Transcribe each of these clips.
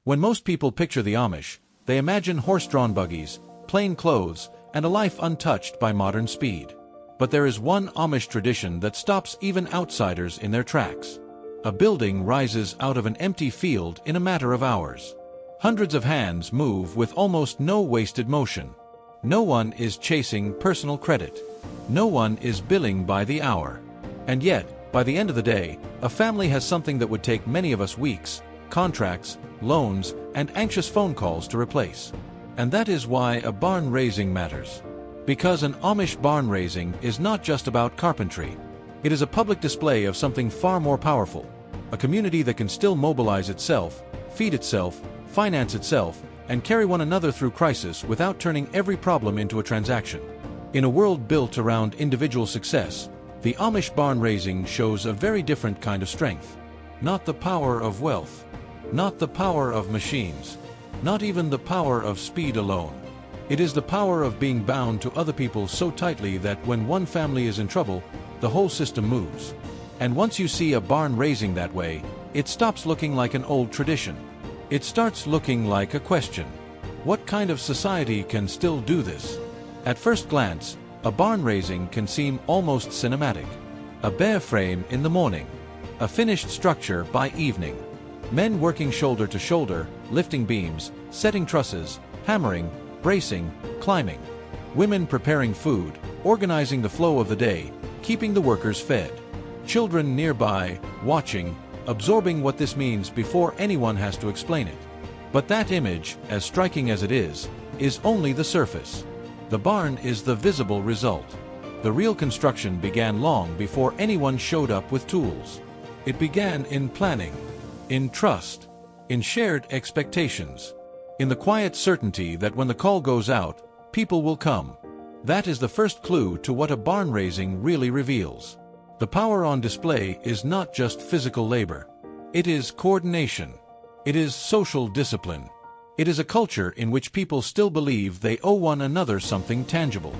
When most people picture the Amish, they imagine horse-drawn buggies, plain clothes, and a life untouched by modern speed. But there is one Amish tradition that stops even outsiders in their tracks. A building rises out of an empty field in a matter of hours. Hundreds of hands move with almost no wasted motion. No one is chasing personal credit. No one is billing by the hour. And yet, by the end of the day, a family has something that would take many of us weeks: contracts, loans, and anxious phone calls to replace. And that is why a barn raising matters. Because an Amish barn raising is not just about carpentry. It is a public display of something far more powerful. A community that can still mobilize itself, feed itself, finance itself, and carry one another through crisis without turning every problem into a transaction. In a world built around individual success, the Amish barn raising shows a very different kind of strength. Not the power of wealth. Not the power of machines. Not even the power of speed alone. It is the power of being bound to other people so tightly that when one family is in trouble, the whole system moves. And once you see a barn raising that way, it stops looking like an old tradition. It starts looking like a question. What kind of society can still do this? At first glance, a barn raising can seem almost cinematic. A bare frame in the morning. A finished structure by evening. Men working shoulder to shoulder, lifting beams, setting trusses, hammering, bracing, climbing. Women preparing food, organizing the flow of the day, keeping the workers fed. Children nearby, watching, absorbing what this means before anyone has to explain it. But that image, as striking as it is only the surface. The barn is the visible result. The real construction began long before anyone showed up with tools. It began in planning, in trust, in shared expectations, in the quiet certainty that when the call goes out, people will come. That is the first clue to what a barn raising really reveals. The power on display is not just physical labor. It is coordination. It is social discipline. It is a culture in which people still believe they owe one another something tangible.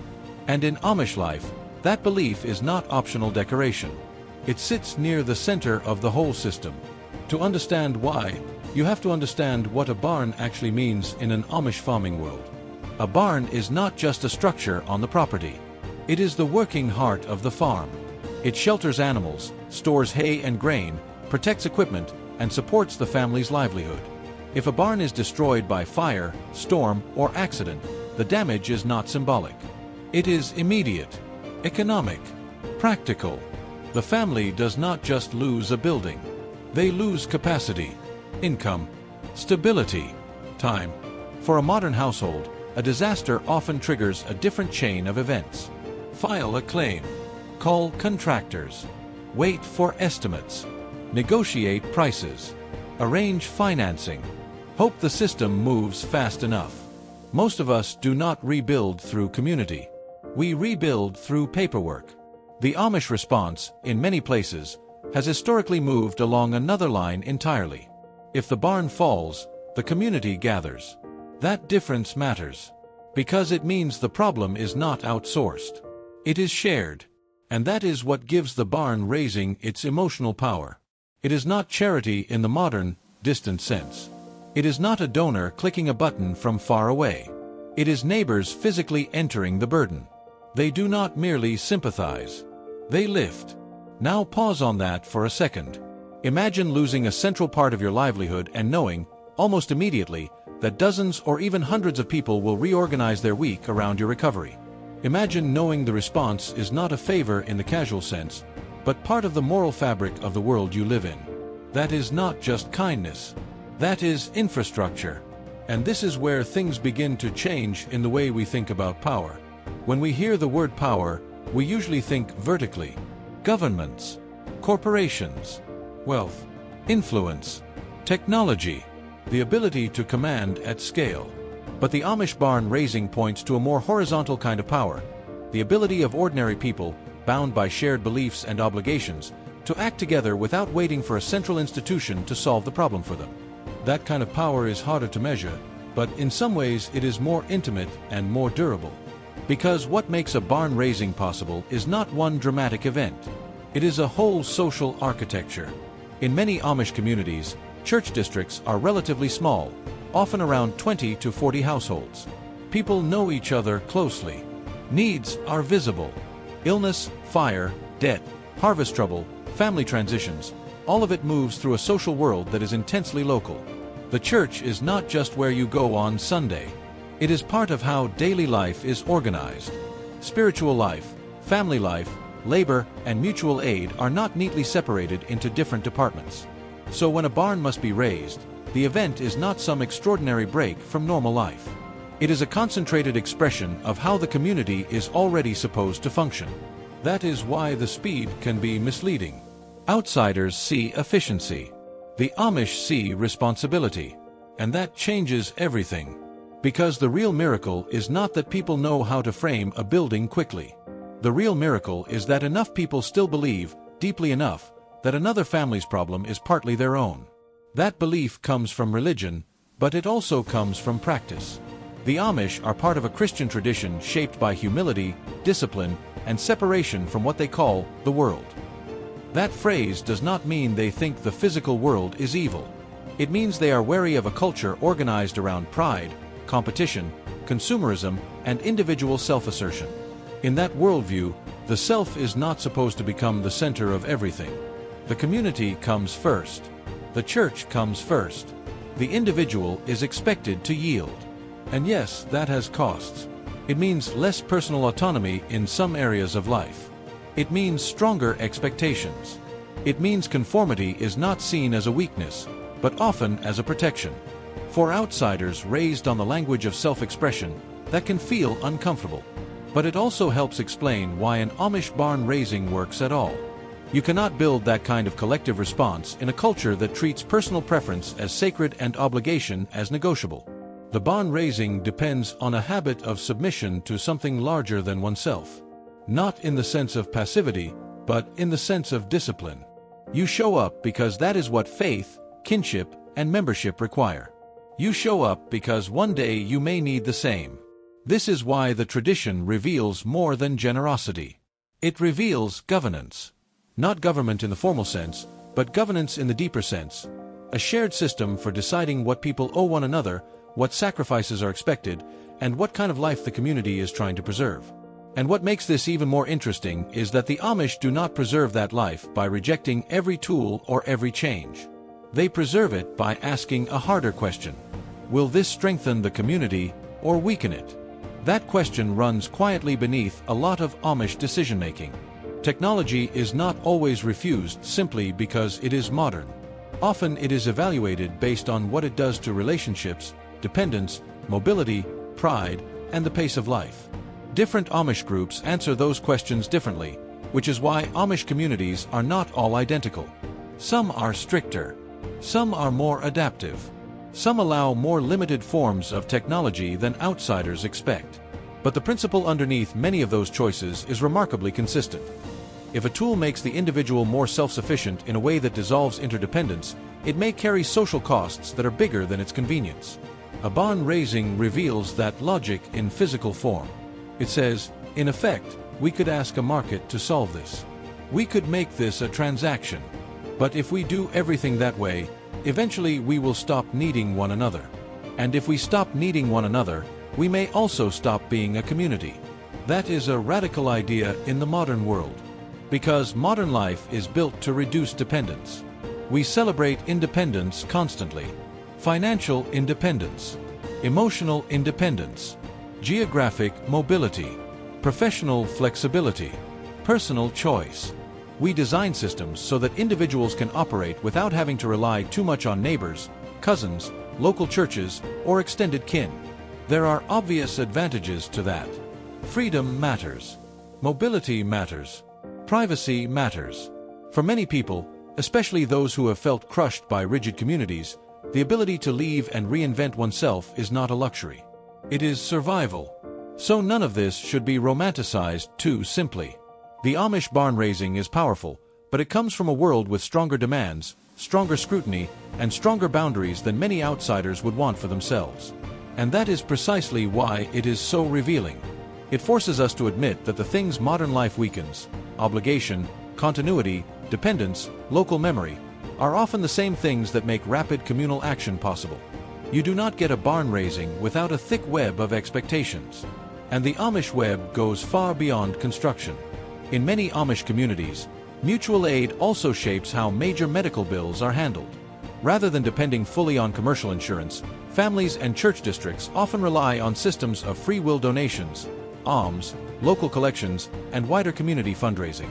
And in Amish life, that belief is not optional decoration. It sits near the center of the whole system. To understand why, you have to understand what a barn actually means in an Amish farming world. A barn is not just a structure on the property. It is the working heart of the farm. It shelters animals, stores hay and grain, protects equipment, and supports the family's livelihood. If a barn is destroyed by fire, storm, or accident, the damage is not symbolic. It is immediate, economic, practical. The family does not just lose a building. They lose capacity, income, stability, time. For a modern household, a disaster often triggers a different chain of events. File a claim. Call contractors. Wait for estimates. Negotiate prices. Arrange financing. Hope the system moves fast enough. Most of us do not rebuild through community. We rebuild through paperwork. The Amish response, in many places, has historically moved along another line entirely. If the barn falls, the community gathers. That difference matters, because it means the problem is not outsourced. It is shared. And that is what gives the barn raising its emotional power. It is not charity in the modern, distant sense. It is not a donor clicking a button from far away. It is neighbors physically entering the burden. They do not merely sympathize. They lift. Now pause on that for a second. Imagine losing a central part of your livelihood and knowing, almost immediately, that dozens or even hundreds of people will reorganize their week around your recovery. Imagine knowing the response is not a favor in the casual sense, but part of the moral fabric of the world you live in. That is not just kindness. That is infrastructure. And this is where things begin to change in the way we think about power. When we hear the word power, we usually think vertically. Governments, corporations, wealth, influence, technology, the ability to command at scale. But the Amish barn raising points to a more horizontal kind of power, the ability of ordinary people, bound by shared beliefs and obligations, to act together without waiting for a central institution to solve the problem for them. That kind of power is harder to measure, but in some ways it is more intimate and more durable. Because what makes a barn raising possible is not one dramatic event. It is a whole social architecture. In many Amish communities, Church districts are relatively small, often around 20 to 40 households. People know each other closely. Needs are visible. Illness, fire, debt, harvest trouble, family transitions, all of it moves through a social world that is intensely local. The church is not just where you go on Sunday. It is part of how daily life is organized. Spiritual life, family life, labor, and mutual aid are not neatly separated into different departments. So when a barn must be raised, the event is not some extraordinary break from normal life. It is a concentrated expression of how the community is already supposed to function. That is why the speed can be misleading. Outsiders see efficiency. The Amish see responsibility. And that changes everything. Because the real miracle is not that people know how to frame a building quickly. The real miracle is that enough people still believe, deeply enough, that another family's problem is partly their own. That belief comes from religion, but it also comes from practice. The Amish are part of a Christian tradition shaped by humility, discipline, and separation from what they call the world. That phrase does not mean they think the physical world is evil. It means they are wary of a culture organized around pride, competition, consumerism, and individual self-assertion. In that worldview, the self is not supposed to become the center of everything. The community comes first. The church comes first. The individual is expected to yield. And yes, that has costs. It means less personal autonomy in some areas of life. It means stronger expectations. It means conformity is not seen as a weakness, but often as a protection. For outsiders raised on the language of self-expression, that can feel uncomfortable. But it also helps explain why an Amish barn raising works at all. You cannot build that kind of collective response in a culture that treats personal preference as sacred and obligation as negotiable. The barn raising depends on a habit of submission to something larger than oneself. Not in the sense of passivity, but in the sense of discipline. You show up because that is what faith, kinship, and membership require. You show up because one day you may need the same. This is why the tradition reveals more than generosity. It reveals governance. Not government in the formal sense, but governance in the deeper sense. A shared system for deciding what people owe one another, what sacrifices are expected, and what kind of life the community is trying to preserve. And what makes this even more interesting is that the Amish do not preserve that life by rejecting every tool or every change. They preserve it by asking a harder question. Will this strengthen the community or weaken it? That question runs quietly beneath a lot of Amish decision-making. Technology is not always refused simply because it is modern. Often it is evaluated based on what it does to relationships, dependence, mobility, pride, and the pace of life. Different Amish groups answer those questions differently, which is why Amish communities are not all identical. Some are stricter. Some are more adaptive. Some allow more limited forms of technology than outsiders expect. But the principle underneath many of those choices is remarkably consistent. If a tool makes the individual more self-sufficient in a way that dissolves interdependence, it may carry social costs that are bigger than its convenience. A barn raising reveals that logic in physical form. It says, in effect, we could ask a market to solve this. We could make this a transaction. But if we do everything that way, eventually we will stop needing one another. And if we stop needing one another, we may also stop being a community. That is a radical idea in the modern world. Because modern life is built to reduce dependence. We celebrate independence constantly. Financial independence, emotional independence, geographic mobility, professional flexibility, personal choice. We design systems so that individuals can operate without having to rely too much on neighbors, cousins, local churches, or extended kin. There are obvious advantages to that. Freedom matters. Mobility matters. Privacy matters. For many people, especially those who have felt crushed by rigid communities, the ability to leave and reinvent oneself is not a luxury. It is survival. So none of this should be romanticized too simply. The Amish barn raising is powerful, but it comes from a world with stronger demands, stronger scrutiny, and stronger boundaries than many outsiders would want for themselves. And that is precisely why it is so revealing. It forces us to admit that the things modern life weakens, obligation, continuity, dependence, local memory, are often the same things that make rapid communal action possible. You do not get a barn raising without a thick web of expectations. And the Amish web goes far beyond construction. In many Amish communities, mutual aid also shapes how major medical bills are handled. Rather than depending fully on commercial insurance, families and church districts often rely on systems of free will donations, alms, local collections, and wider community fundraising.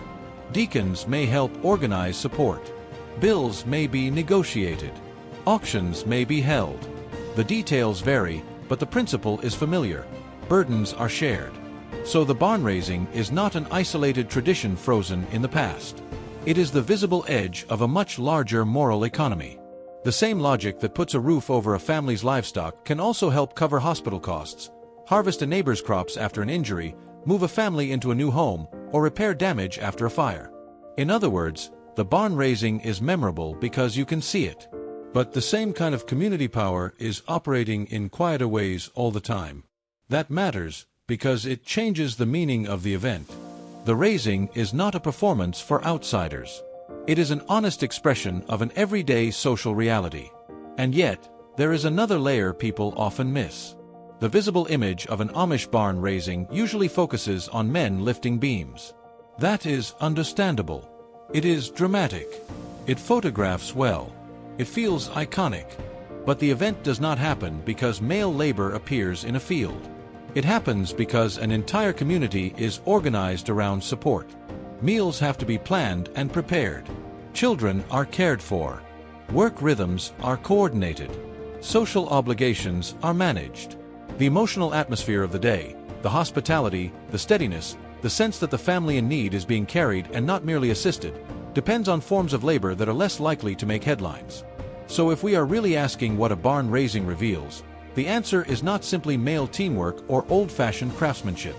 Deacons may help organize support. Bills may be negotiated. Auctions may be held. The details vary, but the principle is familiar. Burdens are shared. So the barn raising is not an isolated tradition frozen in the past. It is the visible edge of a much larger moral economy. The same logic that puts a roof over a family's livestock can also help cover hospital costs, harvest a neighbor's crops after an injury, move a family into a new home, or repair damage after a fire. In other words, the barn raising is memorable because you can see it. But the same kind of community power is operating in quieter ways all the time. That matters because it changes the meaning of the event. The raising is not a performance for outsiders. It is an honest expression of an everyday social reality. And yet, there is another layer people often miss. The visible image of an Amish barn raising usually focuses on men lifting beams. That is understandable. It is dramatic. It photographs well. It feels iconic. But the event does not happen because male labor appears in a field. It happens because an entire community is organized around support. Meals have to be planned and prepared. Children are cared for. Work rhythms are coordinated. Social obligations are managed. The emotional atmosphere of the day, the hospitality, the steadiness, the sense that the family in need is being carried and not merely assisted, depends on forms of labor that are less likely to make headlines. So if we are really asking what a barn raising reveals, the answer is not simply male teamwork or old-fashioned craftsmanship.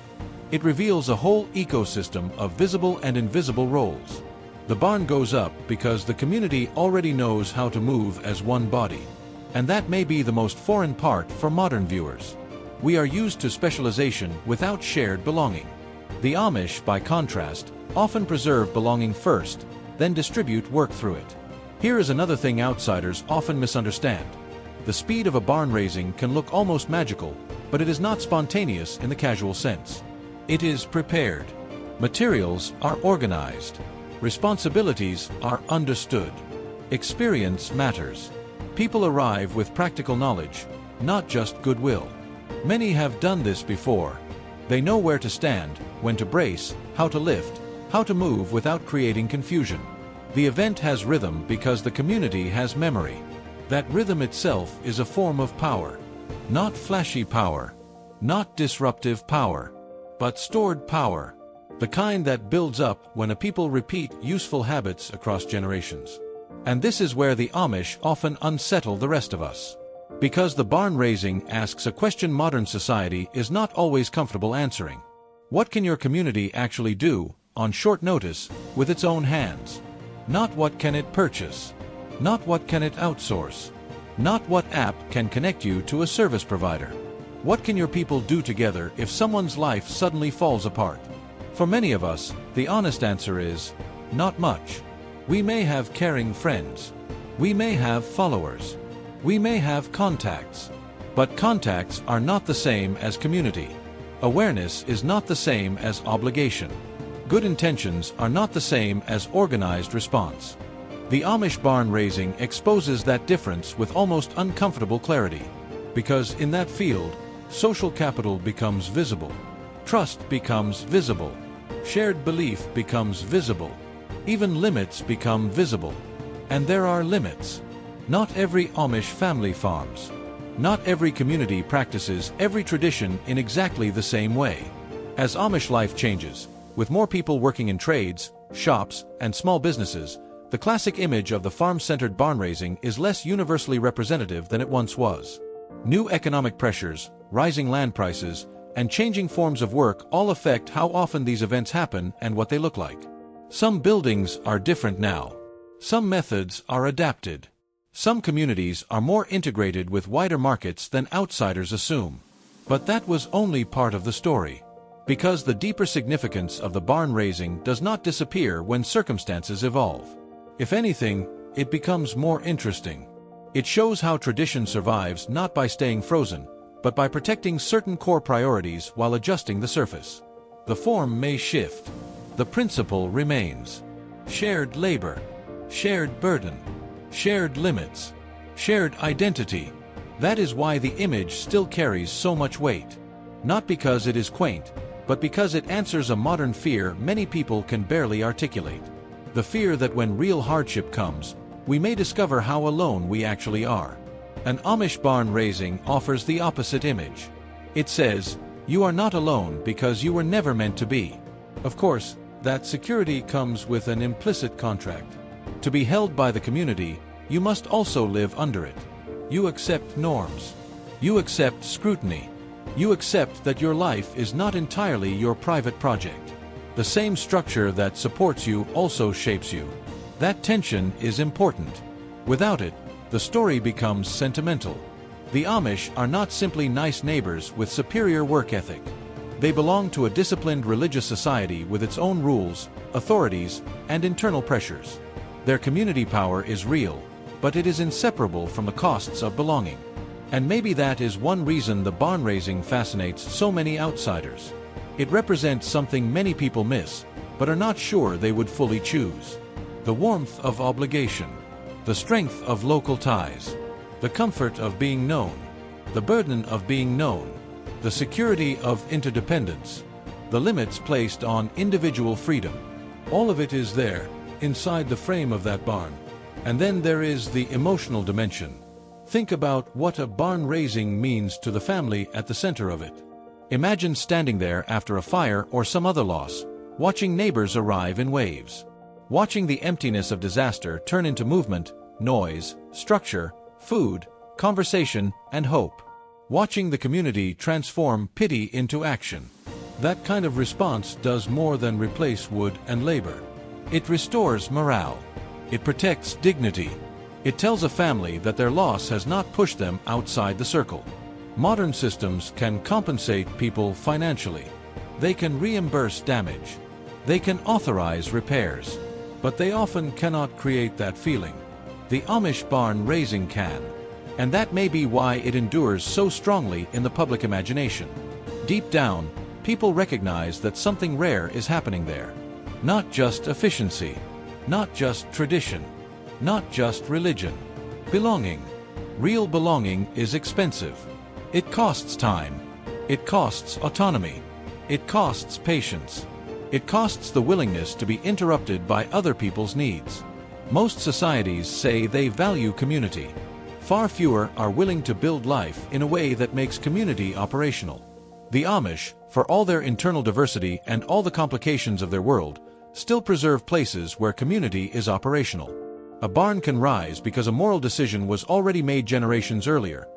It reveals a whole ecosystem of visible and invisible roles. The barn goes up because the community already knows how to move as one body. And that may be the most foreign part for modern viewers. We are used to specialization without shared belonging. The Amish, by contrast, often preserve belonging first, then distribute work through it. Here is another thing outsiders often misunderstand. The speed of a barn raising can look almost magical, but it is not spontaneous in the casual sense. It is prepared. Materials are organized. Responsibilities are understood. Experience matters. People arrive with practical knowledge, not just goodwill. Many have done this before. They know where to stand, when to brace, how to lift, how to move without creating confusion. The event has rhythm because the community has memory. That rhythm itself is a form of power. Not flashy power, not disruptive power, but stored power. The kind that builds up when a people repeat useful habits across generations. And this is where the Amish often unsettle the rest of us. Because the barn raising asks a question modern society is not always comfortable answering. What can your community actually do, on short notice, with its own hands? Not what can it purchase. Not what can it outsource. Not what app can connect you to a service provider. What can your people do together if someone's life suddenly falls apart? For many of us, the honest answer is, not much. We may have caring friends. We may have followers. We may have contacts. But contacts are not the same as community. Awareness is not the same as obligation. Good intentions are not the same as organized response. The Amish barn raising exposes that difference with almost uncomfortable clarity. Because in that field, social capital becomes visible. Trust becomes visible. Shared belief becomes visible. Even limits become visible. And there are limits. Not every Amish family farms. Not every community practices every tradition in exactly the same way. As Amish life changes, with more people working in trades, shops, and small businesses, the classic image of the farm-centered barn raising is less universally representative than it once was. New economic pressures, rising land prices, and changing forms of work all affect how often these events happen and what they look like. Some buildings are different now. Some methods are adapted. Some communities are more integrated with wider markets than outsiders assume. But that was only part of the story. Because the deeper significance of the barn raising does not disappear when circumstances evolve. If anything, it becomes more interesting. It shows how tradition survives not by staying frozen, but by protecting certain core priorities while adjusting the surface. The form may shift. The principle remains. Shared labor, shared burden, shared limits, shared identity. That is why the image still carries so much weight. Not because it is quaint, but because it answers a modern fear many people can barely articulate. The fear that when real hardship comes, we may discover how alone we actually are. An Amish barn raising offers the opposite image. It says, "You are not alone because you were never meant to be." Of course, that security comes with an implicit contract. To be held by the community, you must also live under it. You accept norms. You accept scrutiny. You accept that your life is not entirely your private project. The same structure that supports you also shapes you. That tension is important. Without it, the story becomes sentimental. The Amish are not simply nice neighbors with superior work ethic. They belong to a disciplined religious society with its own rules, authorities, and internal pressures. Their community power is real, but it is inseparable from the costs of belonging. And maybe that is one reason the barn raising fascinates so many outsiders. It represents something many people miss, but are not sure they would fully choose. The warmth of obligation, the strength of local ties, the comfort of being known, the burden of being known, the security of interdependence, the limits placed on individual freedom. All of it is there, inside the frame of that barn. And then there is the emotional dimension. Think about what a barn raising means to the family at the center of it. Imagine standing there after a fire or some other loss, watching neighbors arrive in waves. Watching the emptiness of disaster turn into movement, noise, structure, food, conversation, and hope. Watching the community transform pity into action. That kind of response does more than replace wood and labor. It restores morale. It protects dignity. It tells a family that their loss has not pushed them outside the circle. Modern systems can compensate people financially. They can reimburse damage. They can authorize repairs. But they often cannot create that feeling. The Amish barn raising can. And that may be why it endures so strongly in the public imagination. Deep down, people recognize that something rare is happening there. Not just efficiency. Not just tradition. Not just religion. Belonging. Real belonging is expensive. It costs time. It costs autonomy. It costs patience. It costs the willingness to be interrupted by other people's needs. Most societies say they value community. Far fewer are willing to build life in a way that makes community operational. The Amish, for all their internal diversity and all the complications of their world, still preserve places where community is operational. A barn can rise because a moral decision was already made generations earlier.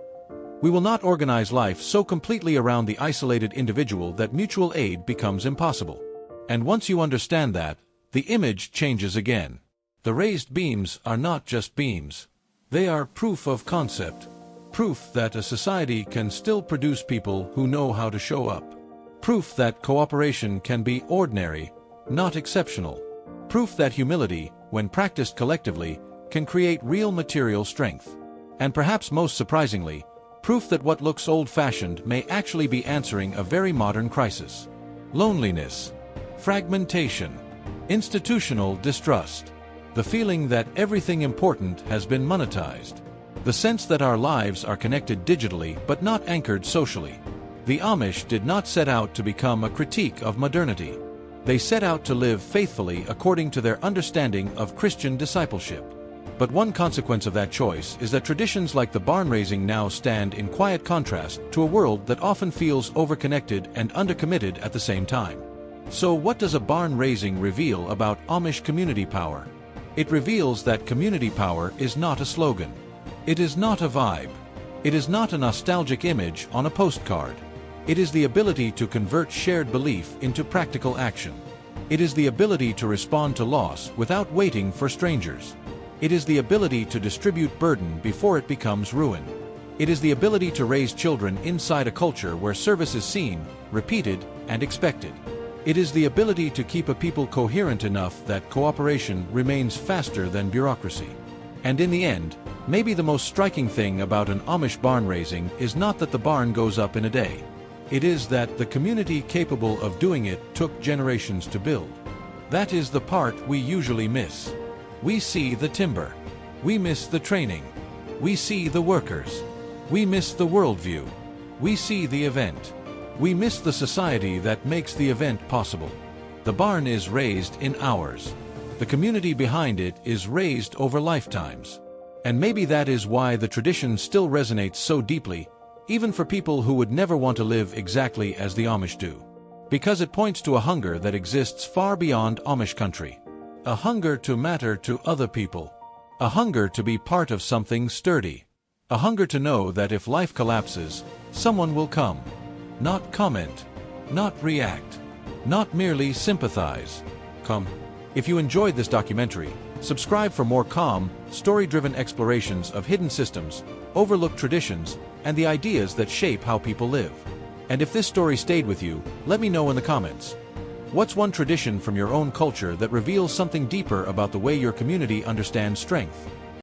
We will not organize life so completely around the isolated individual that mutual aid becomes impossible. And once you understand that, the image changes again. The raised beams are not just beams. They are proof of concept. Proof that a society can still produce people who know how to show up. Proof that cooperation can be ordinary, not exceptional. Proof that humility, when practiced collectively, can create real material strength. And perhaps most surprisingly, proof that what looks old-fashioned may actually be answering a very modern crisis. Loneliness, fragmentation, institutional distrust, the feeling that everything important has been monetized, the sense that our lives are connected digitally but not anchored socially. The Amish did not set out to become a critique of modernity. They set out to live faithfully according to their understanding of Christian discipleship. But one consequence of that choice is that traditions like the barn raising now stand in quiet contrast to a world that often feels overconnected and undercommitted at the same time. So what does a barn raising reveal about Amish community power? It reveals that community power is not a slogan. It is not a vibe. It is not a nostalgic image on a postcard. It is the ability to convert shared belief into practical action. It is the ability to respond to loss without waiting for strangers. It is the ability to distribute burden before it becomes ruin. It is the ability to raise children inside a culture where service is seen, repeated, and expected. It is the ability to keep a people coherent enough that cooperation remains faster than bureaucracy. And in the end, maybe the most striking thing about an Amish barn raising is not that the barn goes up in a day. It is that the community capable of doing it took generations to build. That is the part we usually miss. We see the timber. We miss the training. We see the workers. We miss the worldview. We see the event. We miss the society that makes the event possible. The barn is raised in hours. The community behind it is raised over lifetimes. And maybe that is why the tradition still resonates so deeply, even for people who would never want to live exactly as the Amish do. Because it points to a hunger that exists far beyond Amish country. A hunger to matter to other people. A hunger to be part of something sturdy. A hunger to know that if life collapses, someone will come. Not comment. Not react. Not merely sympathize. Come. If you enjoyed this documentary, subscribe for more calm, story-driven explorations of hidden systems, overlooked traditions, and the ideas that shape how people live. And if this story stayed with you, let me know in the comments. What's one tradition from your own culture that reveals something deeper about the way your community understands strength?